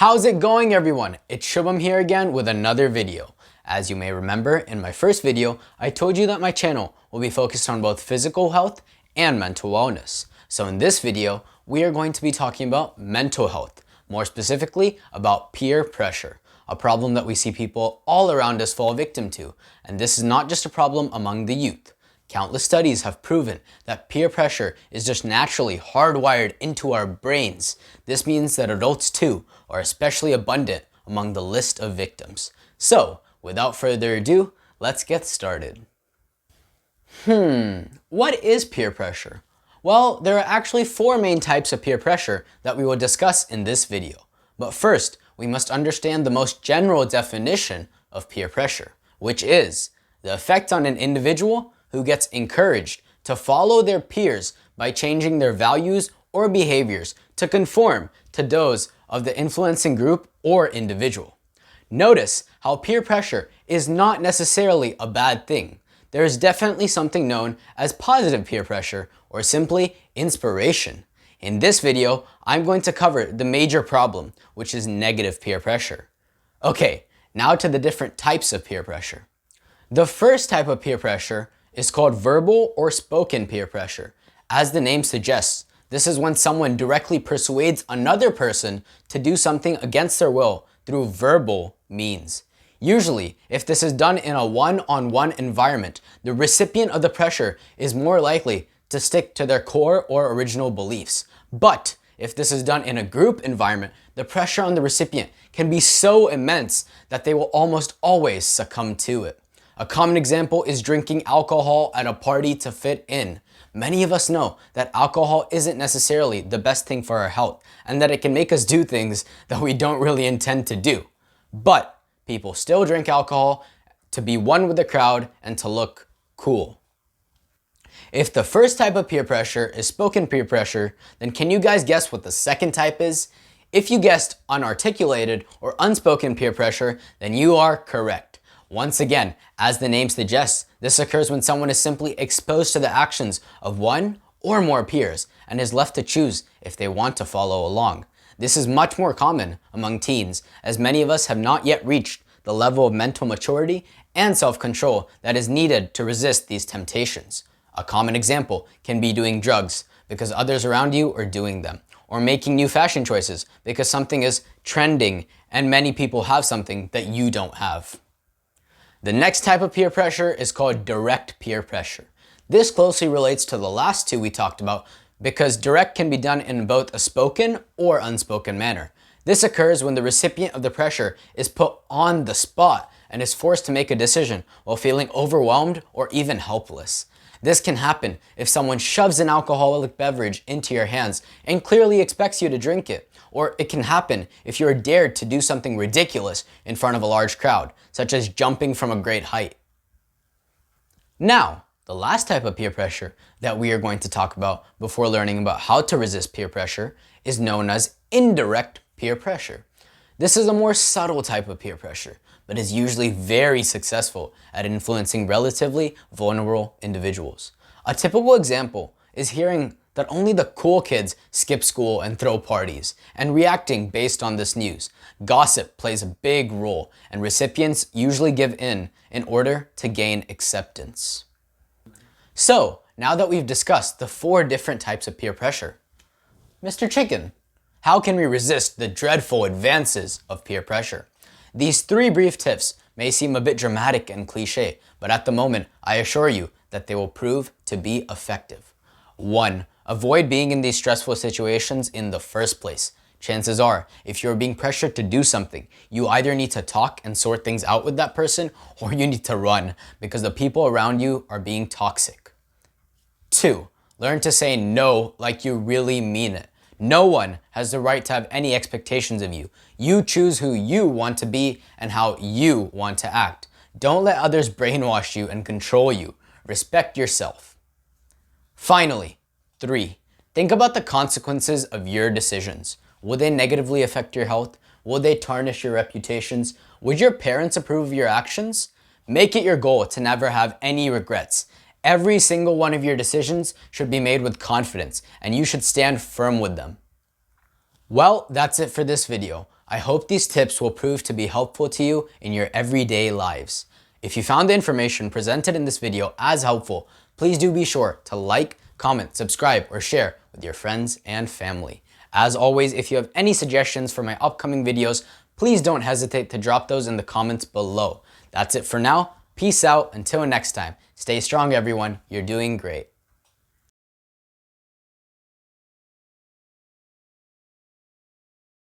How's it going, everyone? It's Shubham here again with another video. As you may remember, in my first video, I told you that my channel will be focused on both physical health and mental wellness. So in this video, we are going to be talking about mental health, more specifically about peer pressure, a problem that we see people all around us fall victim to. And this is not just a problem among the youth. Countless studies have proven that peer pressure is just naturally hardwired into our brains. This means that adults too are especially abundant among the list of victims. So, without further ado, let's get started. What is peer pressure? Well, there are actually four main types of peer pressure that we will discuss in this video. But first, we must understand the most general definition of peer pressure, which is the effect on an individual who gets encouraged to follow their peers by changing their values or behaviors to conform to those of the influencing group or individual. Notice how peer pressure is not necessarily a bad thing. There is definitely something known as positive peer pressure, or simply inspiration. In this video, I'm going to cover the major problem, which is negative peer pressure. Okay, now to the different types of peer pressure. The first type of peer pressure is called verbal or spoken peer pressure. As the name suggests, this is when someone directly persuades another person to do something against their will through verbal means. Usually, if this is done in a one-on-one environment, the recipient of the pressure is more likely to stick to their core or original beliefs. But if this is done in a group environment, the pressure on the recipient can be so immense that they will almost always succumb to it. A common example is drinking alcohol at a party to fit in. Many of us know that alcohol isn't necessarily the best thing for our health and that it can make us do things that we don't really intend to do. But people still drink alcohol to be one with the crowd and to look cool. If the first type of peer pressure is spoken peer pressure, then can you guys guess what the second type is? If you guessed unarticulated or unspoken peer pressure, then you are correct. Once again, as the name suggests, this occurs when someone is simply exposed to the actions of one or more peers and is left to choose if they want to follow along. This is much more common among teens, as many of us have not yet reached the level of mental maturity and self-control that is needed to resist these temptations. A common example can be doing drugs because others around you are doing them, or making new fashion choices because something is trending and many people have something that you don't have. The next type of peer pressure is called direct peer pressure. This closely relates to the last two we talked about because direct can be done in both a spoken or unspoken manner. This occurs when the recipient of the pressure is put on the spot and is forced to make a decision while feeling overwhelmed or even helpless. This can happen if someone shoves an alcoholic beverage into your hands and clearly expects you to drink it. Or it can happen if you are dared to do something ridiculous in front of a large crowd, such as jumping from a great height. Now, the last type of peer pressure that we are going to talk about before learning about how to resist peer pressure is known as indirect peer pressure. This is a more subtle type of peer pressure, but is usually very successful at influencing relatively vulnerable individuals. A typical example is hearing that only the cool kids skip school and throw parties, and reacting based on this news. Gossip plays a big role, and recipients usually give in order to gain acceptance. So, now that we've discussed the four different types of peer pressure, Mr. Chicken, how can we resist the dreadful advances of peer pressure? These three brief tips may seem a bit dramatic and cliche, but at the moment, I assure you that they will prove to be effective. 1. Avoid being in these stressful situations in the first place. Chances are, if you're being pressured to do something, you either need to talk and sort things out with that person, or you need to run because the people around you are being toxic. 2. Learn to say no like you really mean it. No one has the right to have any expectations of you. You choose who you want to be and how you want to act. Don't let others brainwash you and control you. Respect yourself. Finally, 3. Think about the consequences of your decisions. Will they negatively affect your health? Will they tarnish your reputations? Would your parents approve of your actions? Make it your goal to never have any regrets. Every single one of your decisions should be made with confidence, and you should stand firm with them. Well, that's it for this video. I hope these tips will prove to be helpful to you in your everyday lives. If you found the information presented in this video as helpful, please do be sure to like, comment, subscribe, or share with your friends and family. As always, if you have any suggestions for my upcoming videos, please don't hesitate to drop those in the comments below. That's it for now. Peace out. Until next time. Stay strong, everyone. You're doing great.